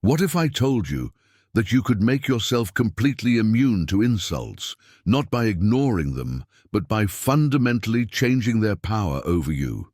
What if I told you that you could make yourself completely immune to insults, not by ignoring them, but by fundamentally changing their power over you?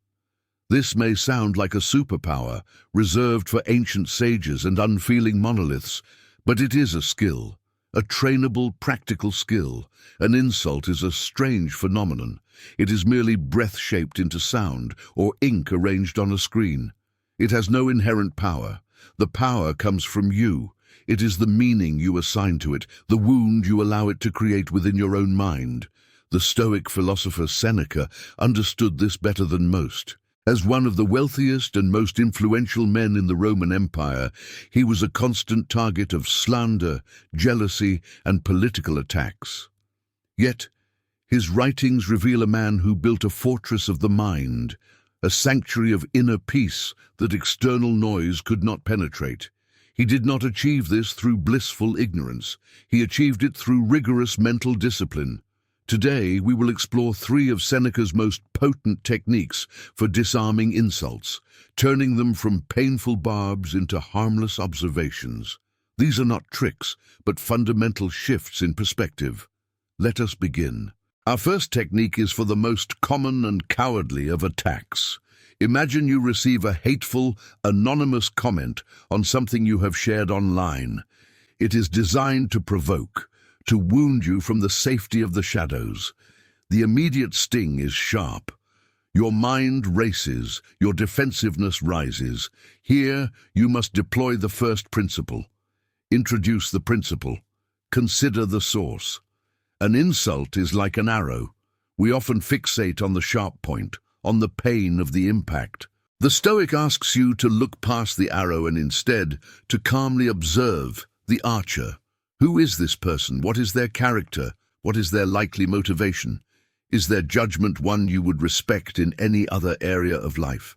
This may sound like a superpower reserved for ancient sages and unfeeling monoliths, but it is a skill, a trainable, practical skill. An insult is a strange phenomenon. It is merely breath shaped into sound or ink arranged on a screen. It has no inherent power. The power comes from you. It is the meaning you assign to it, the wound you allow it to create within your own mind. The Stoic philosopher Seneca understood this better than most. As one of the wealthiest and most influential men in the Roman Empire, he was a constant target of slander, jealousy, and political attacks. Yet, his writings reveal a man who built a fortress of the mind, a sanctuary of inner peace that external noise could not penetrate. He did not achieve this through blissful ignorance. He achieved it through rigorous mental discipline. Today, we will explore 3 of Seneca's most potent techniques for disarming insults, turning them from painful barbs into harmless observations. These are not tricks, but fundamental shifts in perspective. Let us begin. Our first technique is for the most common and cowardly of attacks. Imagine you receive a hateful, anonymous comment on something you have shared online. It is designed to provoke, to wound you from the safety of the shadows. The immediate sting is sharp. Your mind races, your defensiveness rises. Here, you must deploy the first principle. Introduce the principle. Consider the source. An insult is like an arrow. We often fixate on the sharp point, on the pain of the impact. The Stoic asks you to look past the arrow and instead to calmly observe the archer. Who is this person? What is their character? What is their likely motivation? Is their judgment one you would respect in any other area of life?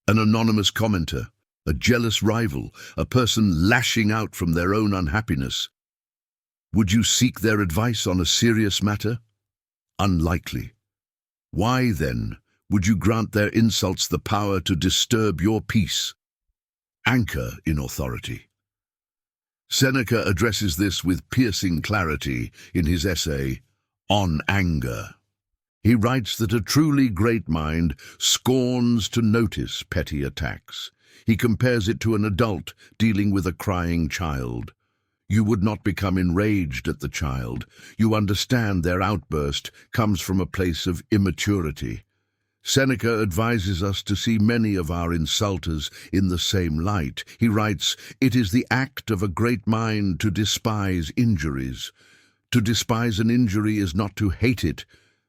An anonymous commenter, a jealous rival, a person lashing out from their own unhappiness. Would you seek their advice on a serious matter? Unlikely. Why, then, would you grant their insults the power to disturb your peace? Anchor in authority. Seneca addresses this with piercing clarity in his essay, On Anger. He writes that a truly great mind scorns to notice petty attacks. He compares it to an adult dealing with a crying child. You would not become enraged at the child. You understand their outburst comes from a place of immaturity. Seneca advises us to see many of our insulters in the same light. He writes, "It is the act of a great mind to despise injuries. To despise an injury is not to hate it,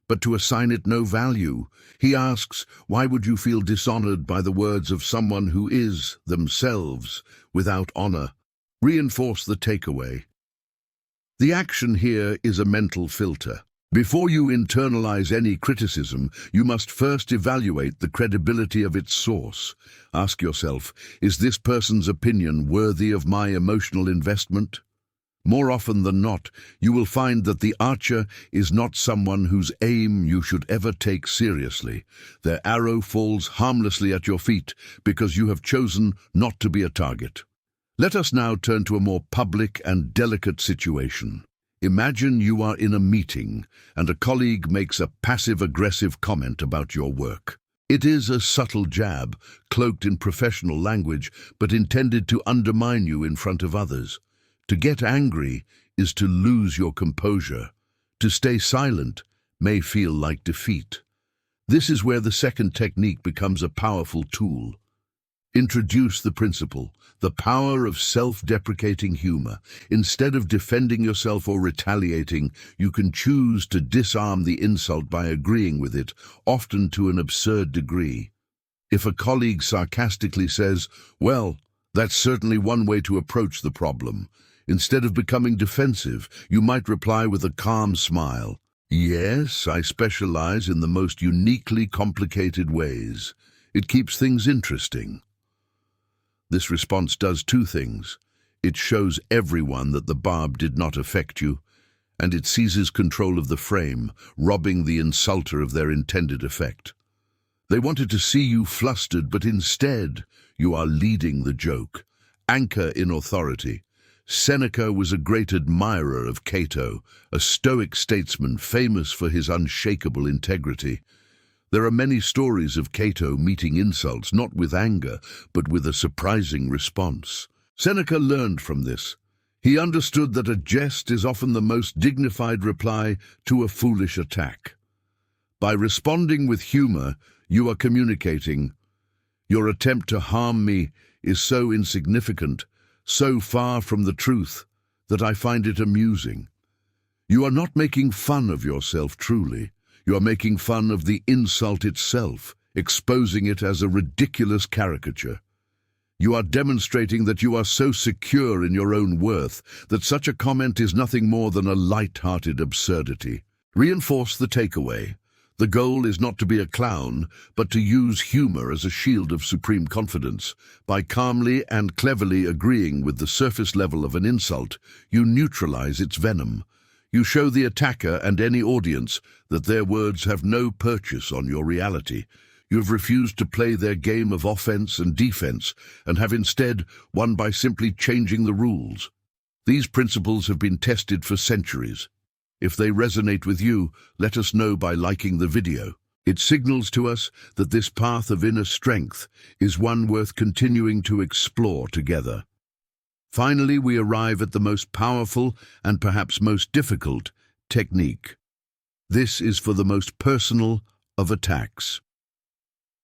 but to assign it no value." He asks, why would you feel dishonored by the words of someone who is, themselves, without honor? Reinforce the takeaway. The action here is a mental filter. Before you internalize any criticism, you must first evaluate the credibility of its source. Ask yourself, is this person's opinion worthy of my emotional investment? More often than not, you will find that the archer is not someone whose aim you should ever take seriously. Their arrow falls harmlessly at your feet because you have chosen not to be a target. Let us now turn to a more public and delicate situation. Imagine you are in a meeting and a colleague makes a passive-aggressive comment about your work. It is a subtle jab, cloaked in professional language, but intended to undermine you in front of others. To get angry is to lose your composure. To stay silent may feel like defeat. This is where the second technique becomes a powerful tool. Introduce the principle, the power of self-deprecating humor. Instead of defending yourself or retaliating, you can choose to disarm the insult by agreeing with it, often to an absurd degree. If a colleague sarcastically says, "Well, that's certainly one way to approach the problem," instead of becoming defensive, you might reply with a calm smile, "Yes, I specialize in the most uniquely complicated ways." It keeps things interesting. This response does 2 things. It shows everyone that the barb did not affect you, and it seizes control of the frame, robbing the insulter of their intended effect. They wanted to see you flustered, but instead you are leading the joke. Anchor in authority. Seneca was a great admirer of Cato, a Stoic statesman famous for his unshakable integrity. There are many stories of Cato meeting insults not with anger, but with a surprising response. Seneca learned from this. He understood that a jest is often the most dignified reply to a foolish attack. By responding with humor, you are communicating, "Your attempt to harm me is so insignificant, so far from the truth, that I find it amusing." You are not making fun of yourself truly. You are making fun of the insult itself, exposing it as a ridiculous caricature. You are demonstrating that you are so secure in your own worth that such a comment is nothing more than a light-hearted absurdity. Reinforce the takeaway. The goal is not to be a clown, but to use humor as a shield of supreme confidence. By calmly and cleverly agreeing with the surface level of an insult, you neutralize its venom. You show the attacker and any audience that their words have no purchase on your reality. You have refused to play their game of offense and defense, and have instead won by simply changing the rules. These principles have been tested for centuries. If they resonate with you, let us know by liking the video. It signals to us that this path of inner strength is one worth continuing to explore together. Finally, we arrive at the most powerful and perhaps most difficult technique. This is for the most personal of attacks.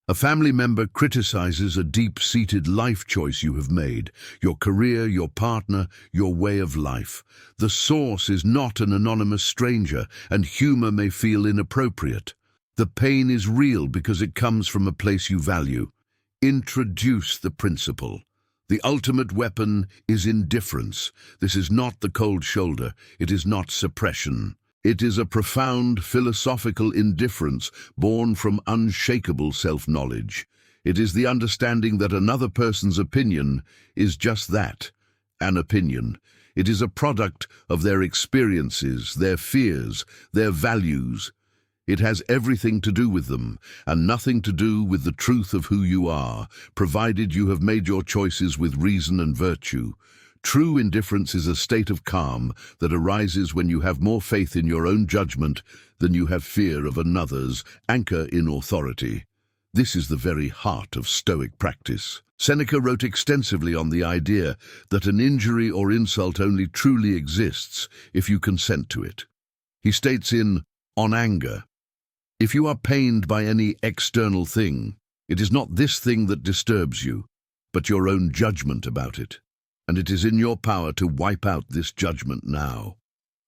A family member criticizes a deep-seated life choice you have made, your career, your partner, your way of life. The source is not an anonymous stranger, and humor may feel inappropriate. The pain is real because it comes from a place you value. Introduce the principle. The ultimate weapon is indifference. This is not the cold shoulder. It is not suppression. It is a profound philosophical indifference born from unshakable self-knowledge. It is the understanding that another person's opinion is just that, an opinion. It is a product of their experiences, their fears, their values. It has everything to do with them, and nothing to do with the truth of who you are, provided you have made your choices with reason and virtue. True indifference is a state of calm that arises when you have more faith in your own judgment than you have fear of another's. Anchor in authority. This is the very heart of Stoic practice. Seneca wrote extensively on the idea that an injury or insult only truly exists if you consent to it. He states in On Anger, "If you are pained by any external thing, it is not this thing that disturbs you, but your own judgment about it. And it is in your power to wipe out this judgment now."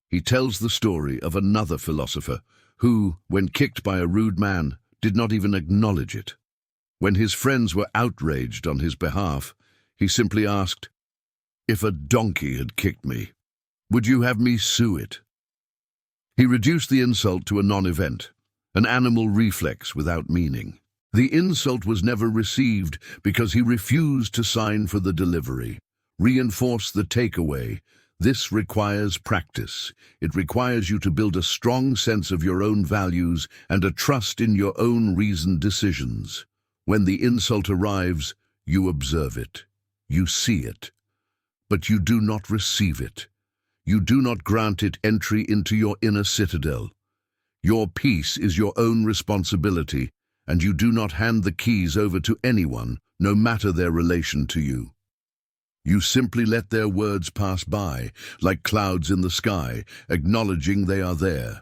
He tells the story of another philosopher who, when kicked by a rude man, did not even acknowledge it. When his friends were outraged on his behalf, he simply asked, "If a donkey had kicked me, would you have me sue it?" He reduced the insult to a non-event, an animal reflex without meaning. The insult was never received because he refused to sign for the delivery. Reinforce the takeaway. This requires practice. It requires you to build a strong sense of your own values and a trust in your own reasoned decisions. When the insult arrives, you observe it. You see it. But you do not receive it. You do not grant it entry into your inner citadel. Your peace is your own responsibility, and you do not hand the keys over to anyone, no matter their relation to you. You simply let their words pass by, like clouds in the sky, acknowledging they are there,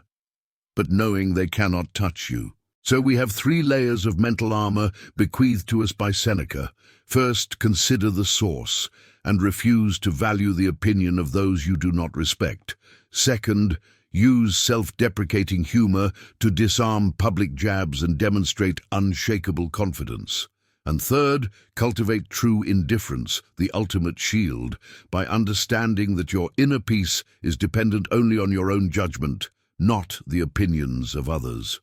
but knowing they cannot touch you. So we have 3 layers of mental armor bequeathed to us by Seneca. First, consider the source, and refuse to value the opinion of those you do not respect. Second, use self-deprecating humor to disarm public jabs and demonstrate unshakable confidence. And third, cultivate true indifference, the ultimate shield, by understanding that your inner peace is dependent only on your own judgment, not the opinions of others.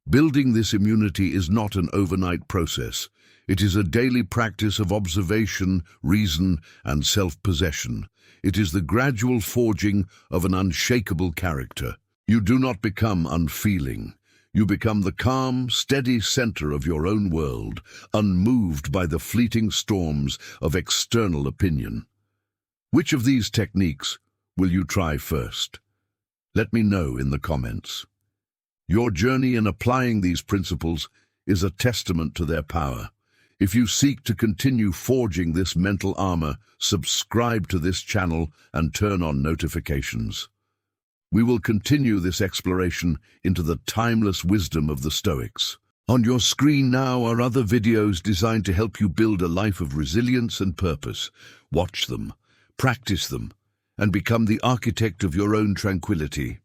Building this immunity is not an overnight process. It is a daily practice of observation, reason, and self-possession. It is the gradual forging of an unshakable character. You do not become unfeeling. You become the calm, steady center of your own world, unmoved by the fleeting storms of external opinion. Which of these techniques will you try first? Let me know in the comments. Your journey in applying these principles is a testament to their power. If you seek to continue forging this mental armor, subscribe to this channel and turn on notifications. We will continue this exploration into the timeless wisdom of the Stoics. On your screen now are other videos designed to help you build a life of resilience and purpose. Watch them, practice them, and become the architect of your own tranquility.